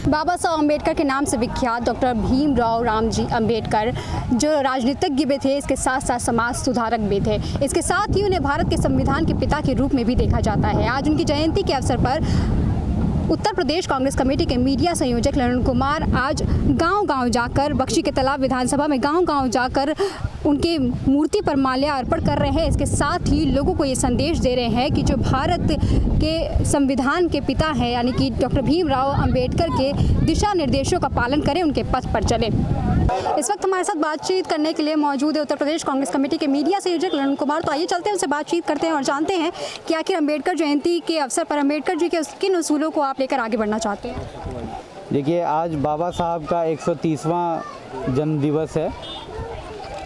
बाबा साहब अम्बेडकर के नाम से विख्यात डॉक्टर भीमराव रामजी अम्बेडकर जो राजनीतिज्ञ भी थे, इसके साथ साथ समाज सुधारक भी थे। इसके साथ ही उन्हें भारत के संविधान के पिता के रूप में भी देखा जाता है। आज उनकी जयंती के अवसर पर उत्तर प्रदेश कांग्रेस कमेटी के मीडिया संयोजक ललन कुमार आज गांव-गांव जाकर बख्शी के तालाब विधानसभा में गांव-गांव जाकर उनके मूर्ति पर माल्या अर्पण कर रहे हैं। इसके साथ ही लोगों को ये संदेश दे रहे हैं कि जो भारत के संविधान के पिता हैं यानी कि डॉक्टर भीमराव अंबेडकर के दिशा निर्देशों का पालन करें, उनके पथ पर चलें। इस वक्त हमारे साथ बातचीत करने के लिए मौजूद है उत्तर प्रदेश कांग्रेस कमेटी के मीडिया संयोजक ललन कुमार। तो आइए चलते हैं, उनसे बातचीत करते हैं और जानते हैं कि आखिर अम्बेडकर जयंती के अवसर पर अम्बेडकर जी के किन उसूलों को आप लेकर आगे बढ़ना चाहते हैं। देखिए, आज बाबा साहब का 130वां जन्म दिवस है,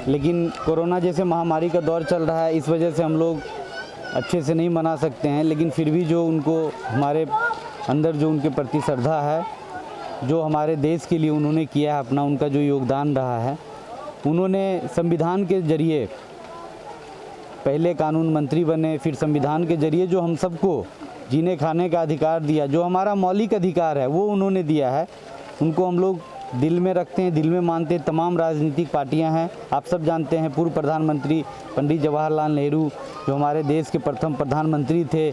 लेकिन कोरोना जैसे महामारी का दौर चल रहा है, इस वजह से हम लोग अच्छे से नहीं मना सकते हैं। लेकिन फिर भी जो उनको हमारे अंदर जो उनके प्रति श्रद्धा है, जो हमारे देश के लिए उन्होंने किया है अपना, उनका जो योगदान रहा है, उन्होंने संविधान के जरिए पहले कानून मंत्री बने, फिर संविधान के जरिए जो हम सबको जीने खाने का अधिकार दिया, जो हमारा मौलिक अधिकार है वो उन्होंने दिया है। उनको हम लोग दिल में रखते हैं, दिल में मानते हैं। तमाम राजनीतिक पार्टियां हैं, आप सब जानते हैं, पूर्व प्रधानमंत्री पंडित जवाहरलाल नेहरू जो हमारे देश के प्रथम प्रधानमंत्री थे,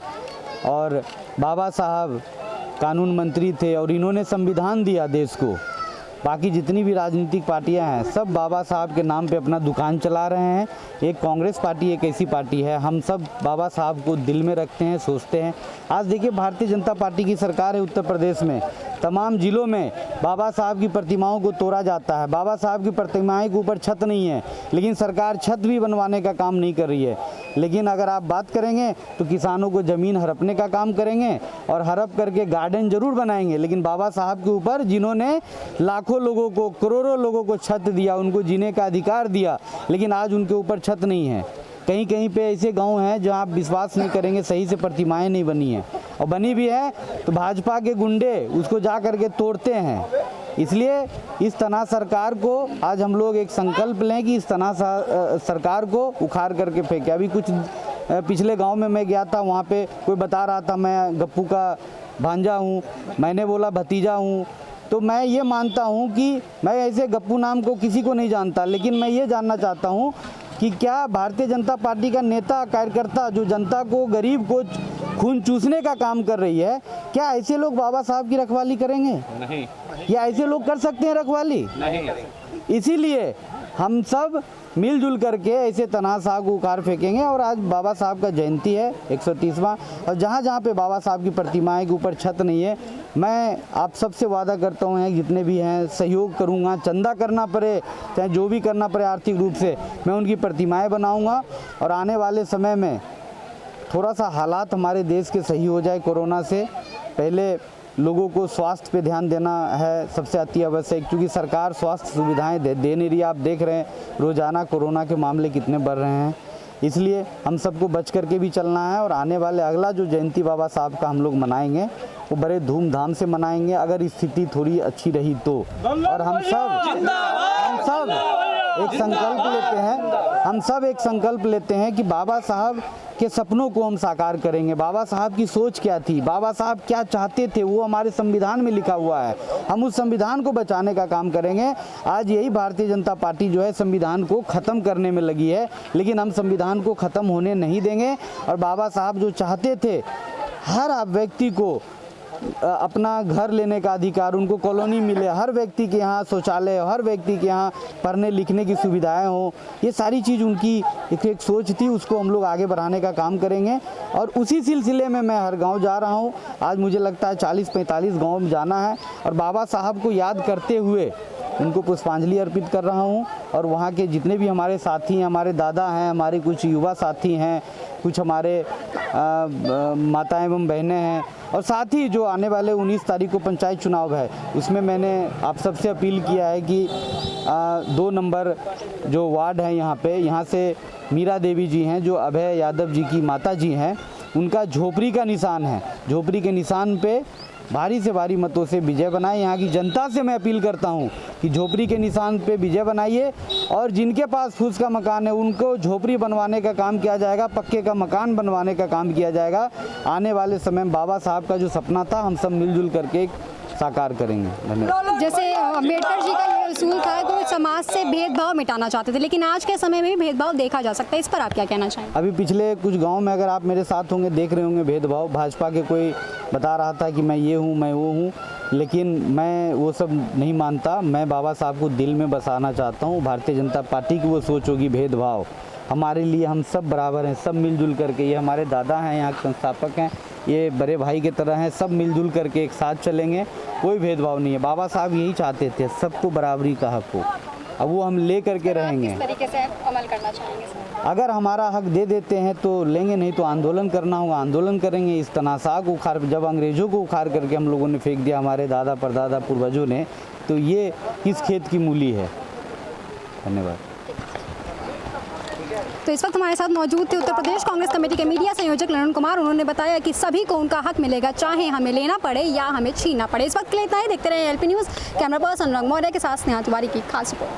और बाबा साहब कानून मंत्री थे, और इन्होंने संविधान दिया देश को। बाकी जितनी भी राजनीतिक पार्टियां हैं, सब बाबा साहब के नाम पे अपना दुकान चला रहे हैं। एक कांग्रेस पार्टी एक ऐसी पार्टी है, हम सब बाबा साहब को दिल में रखते हैं, सोचते हैं। आज देखिए, भारतीय जनता पार्टी की सरकार है उत्तर प्रदेश में, तमाम ज़िलों में बाबा साहब की प्रतिमाओं को तोड़ा जाता है। बाबा साहब की प्रतिमाएं के ऊपर छत नहीं है, लेकिन सरकार छत भी बनवाने का काम नहीं कर रही है। लेकिन अगर आप बात करेंगे तो किसानों को ज़मीन हड़पने का काम करेंगे और हड़प करके गार्डन ज़रूर बनाएंगे। लेकिन बाबा साहब के ऊपर जिन्होंने लाखों लोगों को, करोड़ों लोगों को छत दिया, उनको जीने का अधिकार दिया, लेकिन आज उनके ऊपर छत नहीं है। कहीं कहीं पे ऐसे गांव हैं जहां आप विश्वास नहीं करेंगे, सही से प्रतिमाएं नहीं बनी हैं, और बनी भी है तो भाजपा के गुंडे उसको जा करके तोड़ते हैं। इसलिए इस तना सरकार को आज हम लोग एक संकल्प लें कि इस तना सरकार को उखाड़ करके फेंके। अभी कुछ पिछले गांव में मैं गया था, वहाँ पे कोई बता रहा था मैं गप्पू का भांजा हूँ, मैंने बोला भतीजा हूँ। तो मैं ये मानता हूँ कि मैं ऐसे गप्पू नाम को किसी को नहीं जानता, लेकिन मैं ये जानना चाहता हूँ कि क्या भारतीय जनता पार्टी का नेता कार्यकर्ता जो जनता को, गरीब को खून चूसने का काम कर रही है, क्या ऐसे लोग बाबा साहब की रखवाली करेंगे? नहीं। या ऐसे लोग कर सकते हैं रखवाली? नहीं। इसीलिए हम सब मिलजुल करके ऐसे तनाज़ा को उखाड़ फेंकेंगे। और आज बाबा साहब का जयंती है 130वां, और जहाँ जहाँ पे बाबा साहब की प्रतिमाएं के ऊपर छत नहीं है, मैं आप सबसे वादा करता हूँ, जितने भी हैं सहयोग करूँगा, चंदा करना पड़े चाहे जो भी करना पड़े आर्थिक रूप से, मैं उनकी प्रतिमाएं बनाऊँगा। और आने वाले समय में थोड़ा सा हालात हमारे देश के सही हो जाए कोरोना से पहले, लोगों को स्वास्थ्य पे ध्यान देना है सबसे अति आवश्यक, क्योंकि सरकार स्वास्थ्य सुविधाएं दे नहीं रही। आप देख रहे हैं रोज़ाना कोरोना के मामले कितने बढ़ रहे हैं। इसलिए हम सबको बच करके भी चलना है, और आने वाले अगला जो जयंती बाबा साहब का हम लोग मनाएंगे वो बड़े धूमधाम से मनाएंगे, अगर स्थिति थोड़ी अच्छी रही तो। और हम सब एक संकल्प लेते हैं कि बाबा साहब के सपनों को हम साकार करेंगे। बाबा साहब की सोच क्या थी, बाबा साहब क्या चाहते थे, वो हमारे संविधान में लिखा हुआ है। हम उस संविधान को बचाने का काम करेंगे। आज यही भारतीय जनता पार्टी जो है संविधान को ख़त्म करने में लगी है, लेकिन हम संविधान को ख़त्म होने नहीं देंगे। और बाबा साहब जो चाहते थे हर व्यक्ति को अपना घर लेने का अधिकार, उनको कॉलोनी मिले, हर व्यक्ति के यहाँ शौचालय, हर व्यक्ति के यहाँ पढ़ने लिखने की सुविधाएं हो, ये सारी चीज़ उनकी एक सोच थी, उसको हम लोग आगे बढ़ाने का काम करेंगे। और उसी सिलसिले में मैं हर गांव जा रहा हूँ। आज मुझे लगता है 40-45 गाँव में जाना है, और बाबा साहब को याद करते हुए उनको पुष्पांजलि अर्पित कर रहा हूँ। और वहाँ के जितने भी हमारे साथी हैं, हमारे दादा हैं, हमारे कुछ युवा साथी हैं, कुछ हमारे माताएं एवं बहनें हैं, और साथ ही जो आने वाले 19 तारीख को पंचायत चुनाव है, उसमें मैंने आप सबसे अपील किया है कि 2 नंबर जो वार्ड है यहाँ से मीरा देवी जी हैं, जो अभय यादव जी की माता जी हैं, उनका झोपड़ी का निशान है, झोपड़ी के निशान पे भारी से भारी मतों से विजय बनाए। यहाँ की जनता से मैं अपील करता हूँ कि झोपड़ी के निशान पे विजय बनाइए, और जिनके पास फूस का मकान है उनको झोपड़ी बनवाने का काम किया जाएगा, पक्के का मकान बनवाने का काम किया जाएगा। आने वाले समय में बाबा साहब का जो सपना था, हम सब मिलजुल करके साकार करेंगे। धन्यवाद। जैसे अम्बेडकर जी का ये उसूल था कि वो समाज से भेदभाव मिटाना चाहते थे, लेकिन आज के समय में भी भेदभाव देखा जा सकता है, इस पर आप क्या कहना चाहेंगे? अभी पिछले कुछ गांव में अगर आप मेरे साथ होंगे देख रहे होंगे भेदभाव, भाजपा के कोई बता रहा था कि मैं ये हूँ मैं वो हूँ, लेकिन मैं वो सब नहीं मानता। मैं बाबा साहब को दिल में बसाना चाहता हूँ। भारतीय जनता पार्टी की वो सोच होगी भेदभाव, हमारे लिए हम सब बराबर हैं, सब मिलजुल करके, ये हमारे दादा हैं, यहाँ के संस्थापक हैं, ये बड़े भाई की तरह हैं, सब मिलजुल करके एक साथ चलेंगे, कोई भेदभाव नहीं है। बाबा साहब यही चाहते थे, सबको बराबरी का हक हो, अब वो हम ले करके रहेंगे। किस तरीके से अमल करना चाहेंगे सर? अगर हमारा हक दे देते हैं तो लेंगे, नहीं तो आंदोलन करना होगा, आंदोलन करेंगे। इस तनासा को उखाड़, जब अंग्रेज़ों को उखाड़ करके हम लोगों ने फेंक दिया, हमारे दादा परदादा पूर्वजों ने, तो ये किस खेत की मूली है। धन्यवाद। तो इस वक्त हमारे साथ मौजूद थे उत्तर प्रदेश कांग्रेस कमेटी के मीडिया संयोजक ललन कुमार। उन्होंने बताया कि सभी को उनका हक मिलेगा, चाहे हमें लेना पड़े या हमें छीनना पड़े। इस वक्त के लिए इतना ही। देखते रहे LP न्यूज़। कैमरा पर्सन रंग मौर्य के साथ स्नेहा तिवारी की खास रिपोर्ट।